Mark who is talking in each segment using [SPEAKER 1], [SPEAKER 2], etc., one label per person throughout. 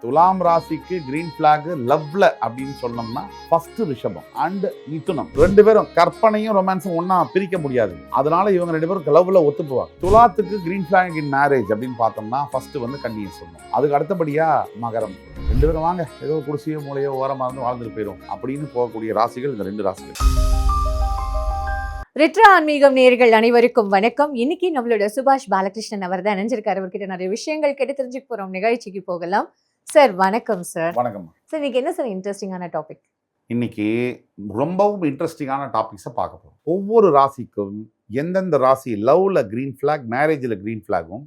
[SPEAKER 1] துலாம் ராசிக்கு green black லவ்ல அப்படின்னு சொன்னோம்னா ஃபர்ஸ்ட் ரிஷபம் அண்ட் மிதுனம் ரெண்டு பேரும் கற்பனையும் ரொமான்ஸும் ஒன்னா பிரிக்க முடியாது. அதனால இவங்க ரெண்டு பேரும் லவ்ல ஒத்துக்குவாங்க. துலாத்துக்கு கிரீன் பிளாக் இன் மேரேஜ் அப்படின்னு பார்த்தோம்னா ஃபர்ஸ்ட் வந்து கன்னியை சொல்லணும். அதுக்கு அடுத்தபடியா மகரம். ரெண்டு பேரும் வாங்க ஏதோ குடிசையோ மூலையோ ஓரமா இருந்து வாழ்ந்துட்டு போயிடும் அப்படின்னு போகக்கூடிய ராசிகள் இந்த ரெண்டு ராசிகள்.
[SPEAKER 2] ரெட்ரோ ஆன்மீகம் நேயர்கள் அனைவருக்கும் வணக்கம். இன்னைக்கு நம்மளோட சுபாஷ் பாலகிருஷ்ணன் அவர் தான் இணைஞ்சிருக்காரு. அவர்கிட்ட நிறைய விஷயங்கள் கேட்டு தெரிஞ்சுக்க போறோம். நிகழ்ச்சிக்கு போகலாம். சார் வணக்கம் சார்.
[SPEAKER 1] வணக்கம்
[SPEAKER 2] சார். இன்னைக்கு என்ன சார் இன்ட்ரெஸ்டிங்கான டாபிக்?
[SPEAKER 1] இன்னைக்கு ரொம்பவும் இன்ட்ரெஸ்டிங்கான டாபிக்ஸை பார்க்க போறோம். ஒவ்வொரு ராசிக்கும் எந்தெந்த ராசி லவ்ல கிரீன் பிளாக் மேரேஜில் கிரீன் பிளாகும்,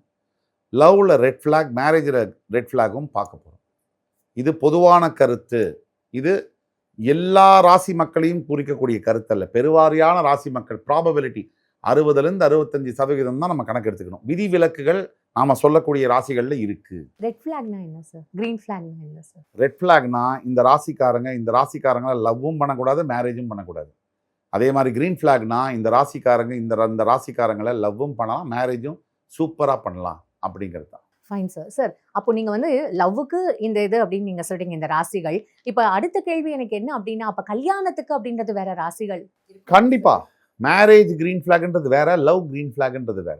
[SPEAKER 1] லவ்ல ரெட் பிளாக் மேரேஜில் ரெட் பிளாகும் பார்க்க போறோம். இது பொதுவான கருத்து. இது எல்லா ராசி மக்களையும் குறிக்கக்கூடிய கருத்து அல்ல. பெருவாரியான ராசி மக்கள் ப்ராபபிலிட்டி 60-65% தான் நம்ம கணக்கு எடுத்துக்கணும். விதி விலக்குகள் நாம சொல்லக்கூடிய ராசிகள்ல இருக்கு.
[SPEAKER 2] ரெட் ஃபிளாக்னா என்ன சார்? கிரீன் ஃபிளாக்னா என்ன சார்?
[SPEAKER 1] ரெட் ஃபிளாக்னா இந்த ராசிக்காரங்க லவ்வும் பண்ணக்கூடாது, மேரேஜும் பண்ணக்கூடாது. அதே மாதிரி கிரீன் ஃபிளாக்னா இந்த ராசிக்காரங்களை லவ்வும் பண்ணலாம், மேரேஜும் சூப்பரா பண்ணலாம் அப்படிங்கிறது தான்.
[SPEAKER 2] Fine sir. சார் அப்போ நீங்க வந்து லவ்வுக்கு இந்த இது அப்படின்னு நீங்க சொல்றீங்க இந்த ராசிகள். இப்ப அடுத்த கேள்வி எனக்கு என்ன அப்படின்னா, அப்ப கல்யாணத்துக்கு அப்படின்றது வேற ராசிகள்?
[SPEAKER 1] கண்டிப்பா மேரேஜ் கிரீன் ஃபிளாக்ன்றது வேற, லவ் கிரீன் ஃபிளாக்ன்றது வேற.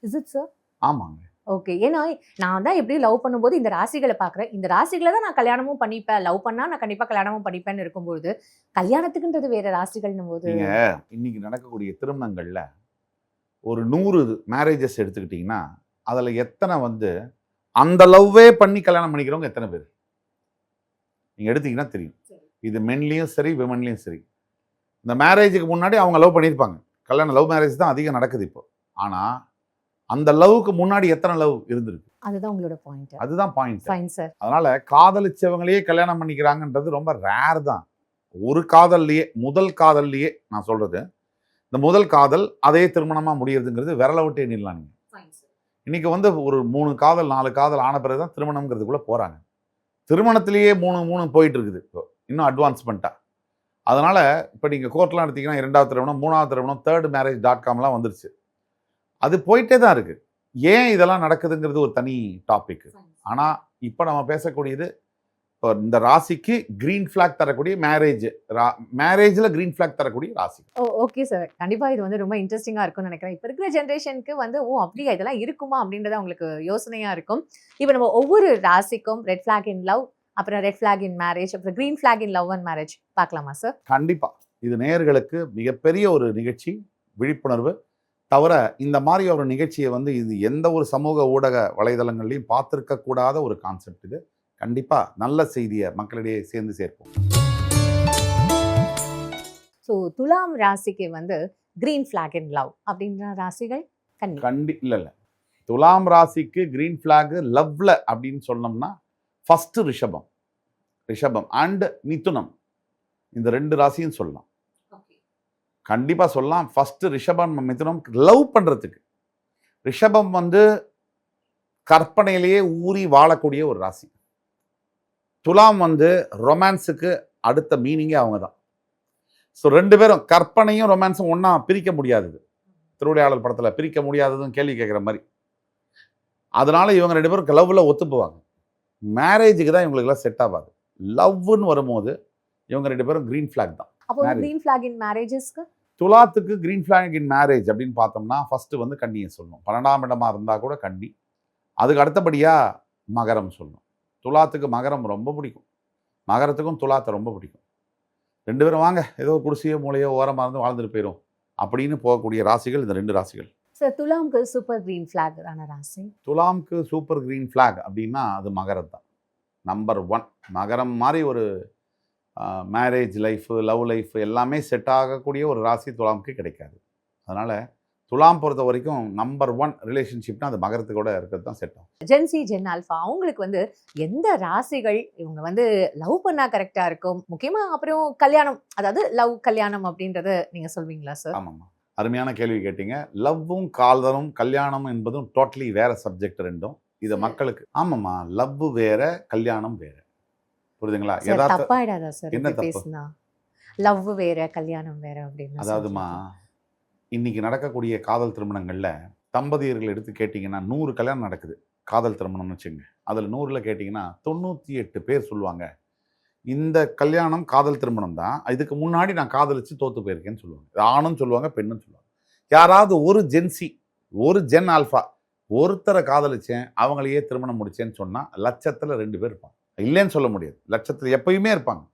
[SPEAKER 2] Is it sir?
[SPEAKER 1] ஆமாங்க.
[SPEAKER 2] ஓகே. ஏன்னா நான் தான் எப்படி லவ் பண்ணும்போது இந்த ராசிகளை பார்க்குறேன். இந்த ராசிகளை தான் நான் கல்யாணமும் பண்ணிப்பேன். லவ் பண்ணா நான் கண்டிப்பா கல்யாணமும் பண்ணிப்பேன்னு இருக்கும்போது கல்யாணத்துக்குன்றது வேற ராசிகள்னும் போது
[SPEAKER 1] நீங்க இன்னைக்கு நடக்கக்கூடிய திருமணங்கள்ல ஒரு 100 மேரேஜஸ் எடுத்துக்கிட்டீங்கன்னா அதுல எத்தனை வந்து அந்த லவ்வே பண்ணி கல்யாணம் பண்ணிக்கிறவங்க எத்தனை பேர் நீங்க எடுத்தீங்கன்னா தெரியும். இது மென்லயும் சரி விமன்லயும் சரி. இந்த மேரேஜுக்கு முன்னாடி அவங்க லவ் பண்ணியிருப்பாங்க. கல்யாணம் லவ் மேரேஜ் தான் அதிகம் நடக்குது இப்போ. ஆனா அந்த லவ்வுக்கு முன்னாடி எத்தனை லவ் இருந்திருக்கு?
[SPEAKER 2] அதுதான் உங்களோட பாயிண்ட்.
[SPEAKER 1] அதுதான் பாயிண்ட்.
[SPEAKER 2] Fine sir.
[SPEAKER 1] அதனால காதலிச்சவங்களையே கல்யாணம் பண்ணிக்கிறாங்கன்றது ரொம்ப ரேர் தான். ஒரு காதல்லையே, முதல் காதல்லையே நான் சொல்றது, இந்த முதல் காதல் அதே திருமணமா முடியறதுங்கிறது விரல விட்டு எண்ணிடலாம். நீங்க இன்னைக்கு வந்து ஒரு 3 காதல் 4 காதல் ஆன பிறகுதான் திருமணம்ங்கிறதுக்குள்ள போறாங்க. திருமணத்திலேயே 3 போயிட்டு இருக்குது இப்போ, இன்னும் அட்வான்ஸ்மெண்ட்டா. அதனால இப்போ நீங்க கோர்ட்லாம் எடுத்தீங்கன்னா 2வது திருமணம், 3வது திருமணம், தேர்ட் மேரேஜ்.comலாம் வந்துருச்சு. அது போயிட்டே தான் இருக்கு. ஏன் இதெல்லாம் நடக்குதுங்கிறது ஒரு தனி டாபிக். ஆனா இப்போ நம்ம பேசக்கூடியது இந்த ராசிக்கு கிரீன் ஃபிளாக் தரக்கூடிய மேரேஜ்ல கிரீன் ஃபிளாக் தரக்கூடிய ராசி.
[SPEAKER 2] Okay sir. கண்டிப்பா இது வந்து ரொம்ப இன்ட்ரெஸ்டிங்கா இருக்கும்னு நினைக்கிறேன். இப்போ இருக்கிற ஜென்ரேஷனுக்கு வந்து அப்படியா இதெல்லாம் இருக்குமா அப்படின்றத உங்களுக்கு யோசனையா இருக்கும். இப்போ நம்ம ஒவ்வொரு ராசிக்கும் ரெட் ஃபிளாக் இன் லவ், அப்புறம் ரெட் ஃபிளாக் இன் மேரேஜ், அப்புறம் green flag in love and marriage பார்க்கலாமா சார்?
[SPEAKER 1] கண்டிப்பா. இது நேயர்களுக்கு மிகப்பெரிய ஒரு நிகழ்ச்சி, விழிப்புணர்வு. தவிர இந்த மாதிரி ஒரு நிகழ்ச்சியை வந்து இது எந்த ஒரு சமூக ஊடக வலைதளங்கள்லையும் பார்த்துருக்க கூடாத ஒரு கான்செப்ட். இது கண்டிப்பா நல்ல செய்தியை மக்களிடையே சேர்ந்து சேர்ப்போம்.
[SPEAKER 2] ஸோ துலாம் ராசிக்கு வந்து கிரீன் ஃபிளாக் இன் லவ் அப்படின்ற ராசிகள்
[SPEAKER 1] இல்ல துலாம் ராசிக்கு கிரீன் ஃபிளாக் லவ்ல அப்படின்னு சொன்னோம்னா ஃபர்ஸ்ட் ரிஷபம் அண்ட் மிதுனம் இந்த ரெண்டு ராசியும் சொல்லலாம். கண்டிப்பா சொல்லலாம். ஃபர்ஸ்ட் ரிஷபம் மிதுனம் லவ் பண்றதுக்கு. ரிஷபம் வந்து கற்பனையிலேயே ஊறி வாழக்கூடிய ஒரு ராசி. துலாம் வந்து ரொமான்ஸுக்கு அடுத்த மீனிங்கே அவங்க தான். ஸோ ரெண்டு பேரும் கற்பனையும் ரொமான்ஸும் ஒன்றா பிரிக்க முடியாதது. திருவிளையாடல் படத்தில் பிரிக்க முடியாததும் கேள்வி கேட்குற மாதிரி. அதனால இவங்க ரெண்டு பேரும் லவ்வில் ஒத்து போவாங்க. மேரேஜுக்கு தான் இவங்களுக்குலாம் செட் ஆகாது. லவ்னு வரும்போது இவங்க ரெண்டு பேரும் கிரீன் ஃபிளாக் தான்.
[SPEAKER 2] அப்போ கிரீன் ஃபிளாக் இன் மேரேஜஸ்க்கு
[SPEAKER 1] துலாத்துக்கு கிரீன் ஃபிளாக் இன் மேரேஜ் அப்படின்னு பார்த்தோம்னா ஃபர்ஸ்ட் வந்து கன்னியை சொல்லணும். 12ஆம் இடமா இருந்தால் கூட கன்னி. அதுக்கு அடுத்தபடியாக மகரம் சொல்லணும். துலாத்துக்கு மகரம் ரொம்ப பிடிக்கும், மகரத்துக்கும் துலாத்தை ரொம்ப பிடிக்கும். ரெண்டு பேரும் வாங்க ஏதோ குடிசையோ மூலையோ ஓரமாக இருந்து வாழ்ந்துட்டு போயிடும் அப்படின்னு போகக்கூடிய ராசிகள் இந்த ரெண்டு ராசிகள்.
[SPEAKER 2] சார் துலாம்க்கு சூப்பர் கிரீன் ஃபிளாக் ஆன ராசி?
[SPEAKER 1] துலாம்க்கு சூப்பர் கிரீன் ஃபிளாக் அப்படின்னா அது மகரம் தான். நம்பர் 1 மகரம் மாதிரி ஒரு மேரேஜ் லைஃபு, லவ் லைஃப் எல்லாமே செட் ஆகக்கூடிய ஒரு ராசி துலாமுக்கு கிடைக்காது. அதனால் துலாம் பொறுத்த வரைக்கும் நம்பர் 1 ரிலேஷன்ஷிப்னா அது மகரத்துக்கூட இருக்கிறது தான் செட் ஆகும்.
[SPEAKER 2] ஜென்சி ஜென் ஆல்ஃபா அவங்களுக்கு வந்து எந்த ராசிகள் இவங்க வந்து லவ் பண்ணால் கரெக்டாக இருக்கும்? முக்கியமாக அப்புறம் கல்யாணம், அதாவது லவ் கல்யாணம் அப்படின்றத நீங்கள் சொல்வீங்களா சார்?
[SPEAKER 1] ஆமாம்மா, அருமையான கேள்வி கேட்டீங்க. லவ்வும் காதலும் கல்யாணம் என்பதும் டோட்டலி வேற சப்ஜெக்ட் ரெண்டும். இதை மக்களுக்கு ஆமாம்மா, லவ் வேற கல்யாணம் வேற. புரியுதுங்களா?
[SPEAKER 2] தப்பாயிடாதா சார் என்ன பேசுனா? லவ் வேற கல்யாணம் வேற அப்படின்னு.
[SPEAKER 1] அதாவதுமா இன்னைக்கு நடக்கக்கூடிய காதல் திருமணங்கள்ல தம்பதியர்கள் எடுத்து கேட்டிங்கன்னா 100 கல்யாணம் நடக்குது. காதல் திருமணம்னு வச்சுங்க. அதில் 100ல் கேட்டிங்கன்னா 98 பேர் சொல்லுவாங்க இந்த கல்யாணம் காதல் திருமணம் தான், இதுக்கு முன்னாடி நான் காதலிச்சு தோத்து போயிருக்கேன்னு சொல்லுவாங்க. இது ஆணும் சொல்லுவாங்க, பெண்ணும் சொல்லுவாங்க. யாராவது ஒரு ஜென்சி, ஒரு ஜென் ஆல்ஃபா ஒருத்தரை காதலிச்சேன் அவங்களையே திருமணம் முடிச்சேன்னு சொன்னா லட்சத்துல 2 பேர் இருப்பாங்க. இல்லைன்னு சொல்ல முடியாது, லட்சத்துல எப்பயுமே இருப்பாங்க.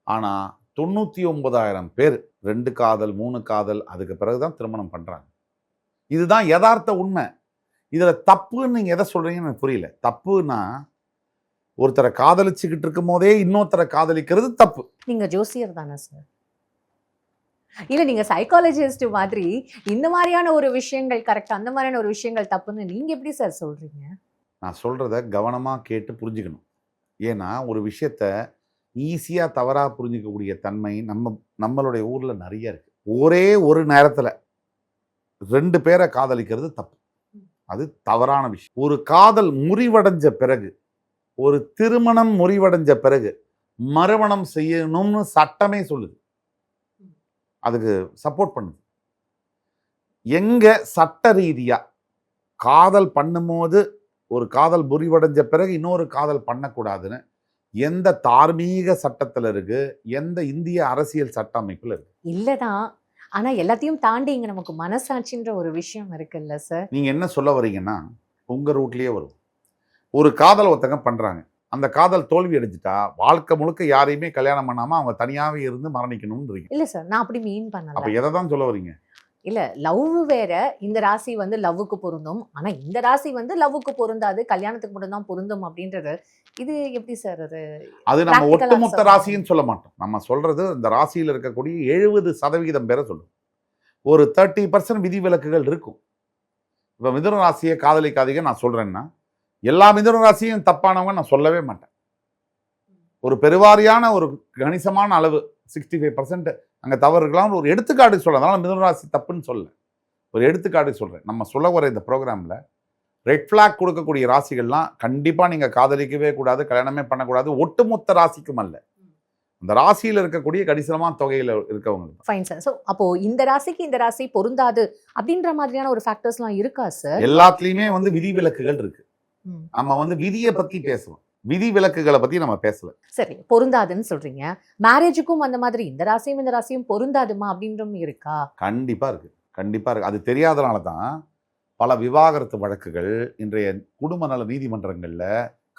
[SPEAKER 1] ஆனா 99,000 பேர் 2 காதல் 3 காதல் அதுக்கு பிறகுதான் திருமணம் பண்றாங்க. இதுதான் யதார்த்த உண்மை. இதுல தப்புன்னு நீங்க எதை சொல்றீங்கன்னு எனக்கு புரியல. தப்புன்னா ஒருத்தரை காதலிச்சுக்கிட்டு இருக்கும் போதே இன்னொருத்தரை காதலிக்கிறது தப்பு.
[SPEAKER 2] நீங்க ஜோசியர் தானே சார்? இல்ல நீங்க சைக்காலஜிஸ்ட் மாதிரி இந்த மாதிரியான ஒரு விஷயங்கள் கரெக்ட், அந்த மாதிரியான ஒரு விஷயங்கள் தப்புன்னு நீங்க எப்படி சார் சொல்றீங்க?
[SPEAKER 1] நான் சொல்றத கவனமா கேட்டு புரிஞ்சுக்கணும். ஏன்னா ஒரு விஷயத்த ஈஸியா தவறா புரிஞ்சுக்கக்கூடிய தன்மை நம்மளுடைய ஊர்ல நிறைய இருக்கு. ஒரே ஒரு நேரத்துல 2 பேரை காதலிக்கிறது தப்பு. அது தவறான விஷயம். ஒரு காதல் முறிவடைஞ்ச பிறகு, ஒரு திருமணம் முறிவடைஞ்ச பிறகு மறுமணம் செய்யணும்னு சட்டமே சொல்லுது. அதுக்கு சப்போர்ட் பண்ணுது. எங்க சட்ட ரீதியா காதல் பண்ணும்போது ஒரு காதல் முறிவடைஞ்ச பிறகு இன்னொரு காதல் பண்ணக்கூடாதுன்னு எந்த தார்மீக சட்டத்துல இருக்கு, எந்த இந்திய அரசியல் சட்ட அமைப்புல இருக்கு?
[SPEAKER 2] இல்லதான். ஆனா எல்லாத்தையும் தாண்டி இங்க நமக்கு மனசாட்சின்ற ஒரு விஷயம் இருக்குல்ல சார்?
[SPEAKER 1] நீங்க என்ன சொல்ல வரீங்கன்னா உங்க ரூட்லயே வரும். ஒரு காதல் ஒருத்தங்க பண்றாங்க, அந்த காதல் தோல்வி அடைஞ்சிட்டா வாழ்க்கை முழுக்க யாரையுமே கல்யாணம் பண்ணாம அவங்க தனியாவே இருந்து மரணிக்கணும்ன்றீங்க.
[SPEAKER 2] இல்ல சார், நான் அப்படி மீன் பண்ணல.
[SPEAKER 1] அப்ப எதை தான் சொல்ல வரீங்க?
[SPEAKER 2] இல்ல லவ் வேற, இந்த ராசி வந்து லவ்வுக்கு பொருந்தும், ஆனா இந்த ராசி வந்து லவ்வுக்கு பொருந்தாது, கல்யாணத்துக்கு மட்டும் தான் பொருந்தும் அப்படின்றது இது எப்படி சார்?
[SPEAKER 1] அது நம்ம
[SPEAKER 2] practical ஆ
[SPEAKER 1] ஒட்டுமொத்த
[SPEAKER 2] சொல்றீங்க.
[SPEAKER 1] ராசின்னு சொல்ல மாட்டோம். நம்ம சொல்றது இந்த ராசியில் இருக்கக்கூடிய 70% பேரை சொல்லும். ஒரு 30% விதிவிலக்குகள் இருக்கும். இப்ப மிதுன ராசியை காதலிக்காதீங்க நான் சொல்றேன்னா எல்லா மிதுன ராசியும் தப்பானவங்க நான் சொல்லவே மாட்டேன். ஒரு பெருவாரியான ஒரு கணிசமான அளவு 65% அங்க தவறு இருக்கலாம். ஒரு எடுத்துக்காட்டு சொல்றேன். அதனால மிதுன ராசி தப்புன்னு சொல்ல, ஒரு எடுத்துக்காட்டு சொல்றேன். நம்ம சொல்ல வர இந்த ப்ரோக்ராம்ல ரெட் ஃபிளாக் கொடுக்கக்கூடிய ராசிகள்லாம் கண்டிப்பா நீங்க காதலிக்கவே கூடாது, கல்யாணமே பண்ணக்கூடாது. ஒட்டுமொத்த ராசிக்கும் அல்ல, அந்த ராசியில இருக்கக்கூடிய கணிசமான தொகையில இருக்கவங்க.
[SPEAKER 2] Fine sir. சோ அப்போ இந்த ராசிக்கு இந்த ராசி பொருந்தாது அப்படின்ற மாதிரியான ஒரு ஃபேக்டர்ஸ்லாம் இருக்கா சார்?
[SPEAKER 1] எல்லாத்துலயுமே வந்து விதிவிலக்குகள் இருக்கு. நம்ம வந்து விதியை பத்தி பேசலாம், விதி விலக்குகளை பத்தி நம்ம பேசல.
[SPEAKER 2] சரி, பொருந்தாதுன்னு சொல்றீங்க. மேரேஜுக்கும் அந்த மாதிரி இந்த ராசியும் இந்த ராசியும் பொருந்தாதுமா அப்படின்றும் இருக்கா?
[SPEAKER 1] கண்டிப்பா இருக்கு, கண்டிப்பா இருக்கு. அது தெரியாதனால தான் பல விவாகரத்து வழக்குகள் இன்றைய குடும்ப நல நீதிமன்றங்கள்ல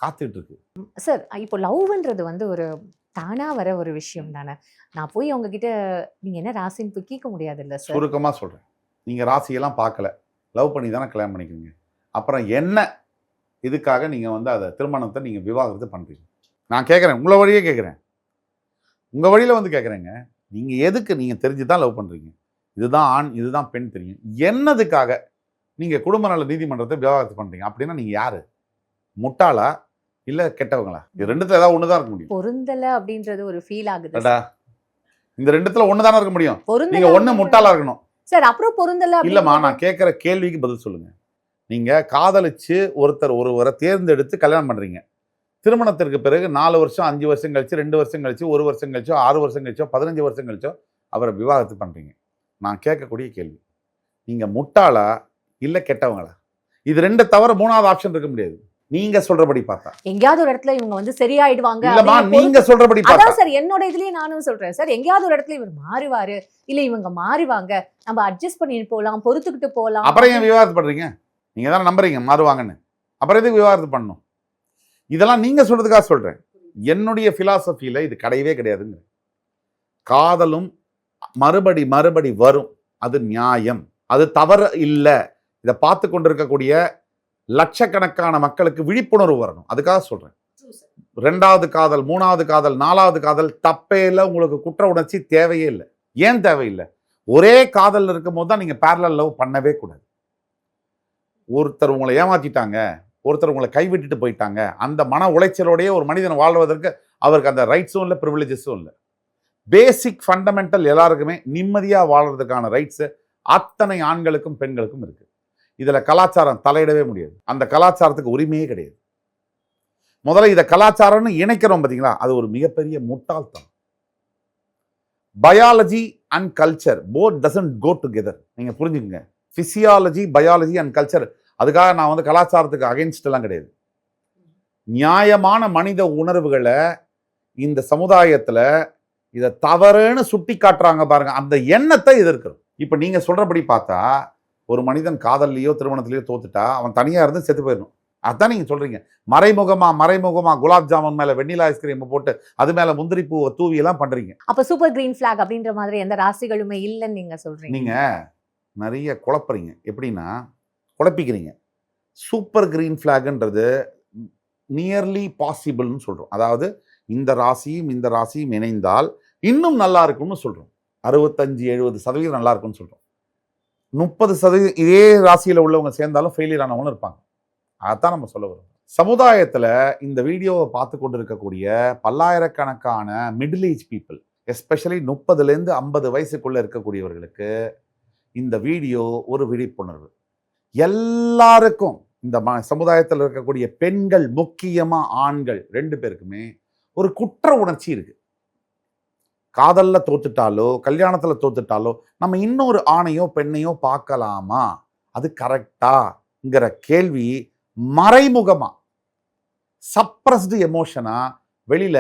[SPEAKER 1] காத்துட்டு இருக்கு.
[SPEAKER 2] சார், இப்போ லவ்ன்றது வந்து ஒரு தானா வர ஒரு விஷயம் தானே. நான் போய் அவங்க கிட்ட நீங்க என்ன ராசின்னு போய் கேட்க முடியாது இல்ல சார்?
[SPEAKER 1] சுருக்கமா சொல்றேன், நீங்க ராசியெல்லாம் பார்க்கல, லவ் பண்ணி தானே கல்யாணம் பண்ணிக்கிறீங்க. அப்புறம் என்ன இதுக்காக நீங்க வந்து அதை திருமணத்தை நீங்க விவாகரத்து பண்றீங்க? நான் கேட்குறேன், உங்களை வழியே கேட்குறேன், உங்க வழியில வந்து கேட்குறேங்க. நீங்க எதுக்கு நீங்க தெரிஞ்சுதான் லவ் பண்றீங்க? இதுதான் ஆண் இதுதான் பெண் தெரியும், என்னதுக்காக நீங்க குடும்ப நல நீதிமன்றத்தை விவாகரத்து பண்றீங்க? அப்படின்னா நீங்க யாரு? முட்டாளா இல்ல கெட்டவங்களா? இது ரெண்டுத்துல ஏதாவது ஒண்ணுதான் இருக்க முடியும்.
[SPEAKER 2] பொருந்தல அப்படின்றது ஒரு ஃபீல் ஆகுது
[SPEAKER 1] அடா, இந்த ரெண்டுத்துல ஒண்ணுதானே இருக்க முடியும். நீங்க ஒண்ணு
[SPEAKER 2] பொருந்தல
[SPEAKER 1] முட்டாளா இருக்கணும்.
[SPEAKER 2] சார். அப்புறம் பொருந்தல
[SPEAKER 1] இல்லம்மா,
[SPEAKER 2] அப்படின்றது
[SPEAKER 1] நான் கேட்கிற கேள்விக்கு பதில் சொல்லுங்க. நீங்க காதலிச்சு ஒருவரை தேர்ந்தெடுத்து கல்யாணம் பண்றீங்க. திருமணத்திற்கு பிறகு 4 வருஷம் 5 வருஷம் கழிச்சு 2 வருஷம் கழிச்சு 1 வருஷம் கழிச்சோ 6 வருஷம் கழிச்சோ 15 வருஷம் கழிச்சோ அவரை விவாகரத்து பண்றீங்க. நான் கேட்கக்கூடிய கேள்வி, நீங்க முட்டாளா இல்ல கெட்டவங்களா? இது ரெண்டு தவிர 3வது ஆப்ஷன் இருக்க முடியாது. நீங்க சொல்றபடி பார்த்தா
[SPEAKER 2] எங்கேயாவது ஒரு இடத்துல இவங்க வந்து சரியாயிடுவாங்க.
[SPEAKER 1] இல்லம்மா,
[SPEAKER 2] அப்படின்னு
[SPEAKER 1] நீங்க சொல்றபடி பார்த்தா
[SPEAKER 2] அதான் சார் என்னோட இதுலயே நானும் சொல்றேன் சார். எங்கேயாவது ஒரு இடத்துல இவர் மாறுவாரு, இல்ல இவங்க மாறுவாங்க, நம்ம அட்ஜஸ்ட் பண்ணிட்டு போலாம், பொறுத்துக்கிட்டு போலாம்.
[SPEAKER 1] அப்புறம் ஏன் விவாகரத்து பண்றீங்க? நீங்க தானே நம்புறீங்க மாறுவாங்கன்னு, அப்புறம் எதுக்கு விவாகரத்து பண்ணணும்? இதெல்லாம் நீங்க சொல்றதுக்காக சொல்றேன். என்னுடைய பிலாசபியில இது கிடையவே கிடையாதுங்க. காதலும் மறுபடி வரும், அது நியாயம், அது தவறு இல்லை. இதை பார்த்து கொண்டிருக்கக்கூடிய லட்சக்கணக்கான மக்களுக்கு விழிப்புணர்வு வரணும், அதுக்காக சொல்றேன். 2வது காதல் 3வது காதல் 4வது காதல் தப்பே இல்லை. உங்களுக்கு குற்ற உணர்ச்சி தேவையே இல்லை. ஏன் தேவையில்லை? ஒரே காதல் இருக்கும் போது தான் நீங்க பேரலல் லவ் பண்ணவே கூடாது. ஒருத்தர் உங்களை ஏமாத்திட்டாங்க, ஒருத்தர் உங்களை கைவிட்டுட்டு போயிட்டாங்க, அந்த மன உளைச்சலோடையே ஒரு மனிதன் வாழ்வதற்கு அவருக்கு அந்த ரைட்ஸும் இல்லை, ப்ரிவிலேஜஸும் இல்லை. பேசிக் ஃபண்டமெண்டல் எல்லாருக்குமே நிம்மதியா வாழ்றதுக்கான ரைட்ஸ் அத்தனை ஆண்களுக்கும் பெண்களுக்கும் இருக்கு. இதுல கலாச்சாரம் தலையிடவே முடியாது. அந்த கலாச்சாரத்துக்கு உரிமையே கிடையாது. முதல்ல இதை கலாச்சாரம்னு இணைக்கிறோம் பாத்தீங்களா, அது ஒரு மிகப்பெரிய முட்டாள்தனம். Biology and culture both doesn't go together. நீங்க புரிஞ்சுக்கங்க, பிசியாலஜி பயாலஜி அண்ட் கல்ச்சர் அதுக்காக நான் வந்து கலாச்சாரத்துக்கு அகைன்ஸ்ட் எல்லாம் கிடையாது. நியாயமான மனித உணர்வுகளை இந்த சமுதாயத்துல இதை தவறுன்னு சுட்டி காட்டுறாங்க பாருங்க, அந்த எண்ணத்தை எதிர்க்கிறோம். இப்ப நீங்க சொல்றபடி பார்த்தா ஒரு மனிதன் காதல்லையோ திருமணத்திலேயோ தோத்துட்டா அவன் தனியா இருந்து செத்து போயிடணும். அதான் நீங்க சொல்றீங்க. மறைமுகமா குலாப் ஜாமுன் மேல வெண்ணிலா ஐஸ்கிரீம் போட்டு அது மேல முந்திரி பூவை தூவி எல்லாம் பண்றீங்க.
[SPEAKER 2] அப்ப சூப்பர் கிரீன் ஃபிளாக் அப்படின்ற மாதிரி எந்த ராசிகளுமே இல்லைன்னு நீங்க சொல்றீங்க.
[SPEAKER 1] நீங்க நிறைய குழப்பறீங்க. எப்படின்னா குழப்பிக்கிறீங்க. சூப்பர் கிரீன் ஃபிளாக்ன்றது நியர்லி பாசிபிள்னு சொல்றோம். அதாவது இந்த ராசியும் இந்த ராசியும் இணைந்தால் இன்னும் நல்லா இருக்கும்னு சொல்றோம். 65-70% நல்லா இருக்கும்னு சொல்றோம். 30% இதே ராசியில உள்ளவங்க சேர்ந்தாலும் ஃபெயிலியர் ஆனவங்களும் இருப்பாங்க. அதான் நம்ம சொல்ல வரோம். சமுதாயத்துல இந்த வீடியோவை பார்த்து கொண்டு இருக்கக்கூடிய பல்லாயிரக்கணக்கான மிடில் ஏஜ் பீப்புள், எஸ்பெஷலி 30லேருந்து 50 வயசுக்குள்ள இருக்கக்கூடியவர்களுக்கு இந்த வீடியோ ஒரு விழிப்புணர்வு. எல்லாருக்கும் இந்த சமுதாயத்தில் இருக்கக்கூடிய பெண்கள், முக்கியமா ஆண்கள் 2 பேருக்குமே ஒரு குற்ற உணர்ச்சி இருக்கு. காதல்ல தோத்துட்டாலோ கல்யாணத்துல தோத்துட்டாலோ நம்ம இன்னொரு ஆணையோ பெண்ணையோ பார்க்கலாமா, அது கரெக்டாங்கிற கேள்வி மறைமுகமா சப்ரஸ்டு எமோஷனா வெளியில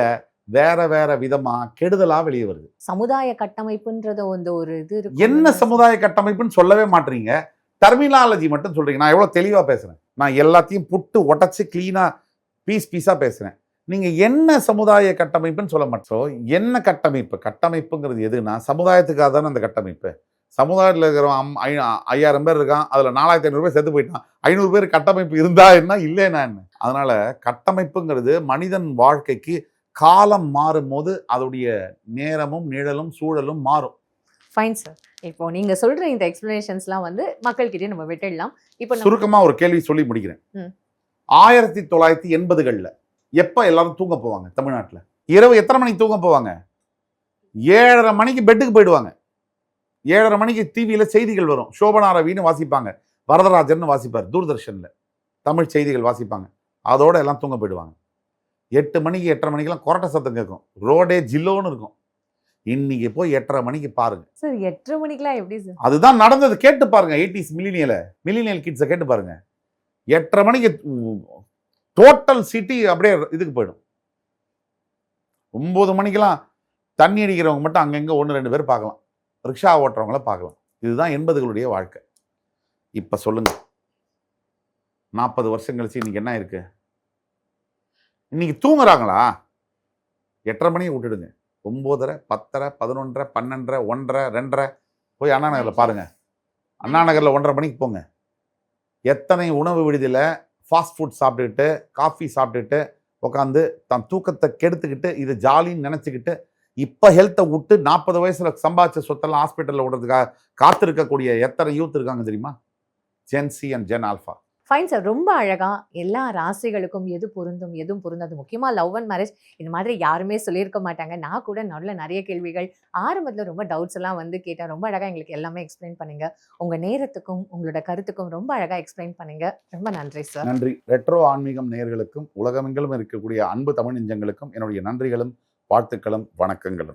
[SPEAKER 1] வேற விதமா கெடுதலா வெளியே வருது.
[SPEAKER 2] சமுதாய கட்டமைப்புன்றத ஒரு இது இருக்கு.
[SPEAKER 1] என்ன சமுதாய கட்டமைப்புன்னு சொல்லவே மாட்டீங்க, டெர்மினாலஜி மட்டும் சொல்றீங்க. நான் எவ்வளவு தெளிவா பேசுறேன். நான் எல்லாத்தையும் புட்டு உடைச்சு கிளீனா பீஸா பேசுறேன். நீங்க என்ன சமுதாய கட்டமைப்புன்னு சொல்ல மாட்டோம். என்ன கட்டமைப்பு? கட்டமைப்புங்கிறது எதுனா சமுதாயத்துக்காக தானே அந்த கட்டமைப்பு. சமுதாயத்தில் இருக்கிறவன் 5000 பேர் இருக்கான், அதுல 4500 பேர் செத்து போயிட்டான். 500 பேர் கட்டமைப்பு இருந்தா என்ன, இல்லைன்னா என்ன? அதனால கட்டமைப்புங்கிறது மனிதன் வாழ்க்கைக்கு காலம் மாறும் போது அதோடைய நேரமும் நிழலும் சூழலும் மாறும்.
[SPEAKER 2] Fine sir. இப்போ நீங்க சொல்ற இந்த எக்ஸ்பிளனேஷன்ஸ்லாம் மக்கள்கிட்டயே நம்ம விட்டுடலாம். இப்போ
[SPEAKER 1] சுருக்கமா ஒரு கேள்வி சொல்லி முடிக்கிறேன். 1980களில் எப்ப எல்லாரும் தூங்க போவாங்க தமிழ்நாட்டில்? இரவு எத்தனை மணிக்கு தூங்க போவாங்க? 7:30 மணிக்கு பெட்டுக்கு போயிடுவாங்க. 7:30 மணிக்கு டிவியில செய்திகள் வரும். சோபனா ரவின்னு வாசிப்பாங்க, வரதராஜன் வாசிப்பார் தூர்தர்ஷன்ல, தமிழ் செய்திகள் வாசிப்பாங்க. அதோட எல்லாம் தூங்க போயிடுவாங்க. 8 மணிக்கு 8:30 மணிக்கெல்லாம் கொரட்டை சத்தம் கேட்கும், ரோடே ஜில்லோன்னு இருக்கும். இன்னைக்கு போய் 8:30 மணிக்கு பாருங்க
[SPEAKER 2] சார். 8:30 மணிக்கெல்லாம் எப்படி சார்?
[SPEAKER 1] அதுதான் நடந்தது. கேட்டு பாருங்க. 80s மில்லினியல் கிட்ஸை கேட்டு பாருங்க. 8:30 மணிக்கு டோட்டல் சிட்டி அப்படியே இதுக்கு போயிடும். 9 மணிக்கெல்லாம் தண்ணி அடிக்கிறவங்க மட்டும் அங்கங்க 1-2 பேர் பார்க்கலாம், ரிக்ஷா ஓட்டுறவங்கள பார்க்கலாம். இதுதான் 80களுடைய வாழ்க்கை. இப்ப சொல்லுங்க, 40 வருஷம் கழிச்சு இன்னைக்கு என்ன இருக்கு? இன்னைக்கு தூங்குறாங்களா? 8:30 மணியை விட்டுடுங்க. 9:30, 10:30, 11:30, 12:30, 1:30, 2:30 போய் அண்ணா நகரில் பாருங்க. அண்ணா நகரில் 1:30 மணிக்கு போங்க. எத்தனை உணவு விடுதியில் ஃபாஸ்ட் ஃபுட் சாப்பிட்டுக்கிட்டு காஃபி சாப்பிட்டுட்டு உட்காந்து தன் தூக்கத்தை கெடுத்துக்கிட்டு இது ஜாலின்னு நினச்சிக்கிட்டு இப்போ ஹெல்த்தை விட்டு 40 வயசுல சம்பாதிச்ச சொத்தெல்லாம் ஹாஸ்பிட்டலில் விடுறதுக்காக காத்திருக்கக்கூடிய எத்தனை யூத் இருக்காங்க தெரியுமா? Gen Z and Gen alpha.
[SPEAKER 2] Fine sir. ரொம்ப அழகா எல்லா ராசிகளுக்கும் எது பொருந்தும் எதுவும் பொருந்தாது, முக்கியமாக லவ் அண்ட் மேரேஜ் இந்த மாதிரி யாருமே சொல்லியிருக்க மாட்டாங்க. நான் கூட நிறைய கேள்விகள் ஆரம்பத்தில் ரொம்ப டவுட்ஸ் எல்லாம் கேட்டேன். ரொம்ப அழகாக எங்களுக்கு எல்லாமே எக்ஸ்பிளைன் பண்ணுங்க. உங்கள் நேரத்துக்கும் உங்களோட கருத்துக்கும் ரொம்ப அழகாக எக்ஸ்பிளைன் பண்ணுங்க. ரொம்ப நன்றி சார்.
[SPEAKER 1] நன்றி. ரெட்ரோ ஆன்மீகம் நேயர்களுக்கும் உலகமெங்கிலும் இருக்கக்கூடிய அன்பு தமிழ் நெஞ்சங்களுக்கும் என்னுடைய நன்றிகளும் வாழ்த்துக்களும் வணக்கங்களும்.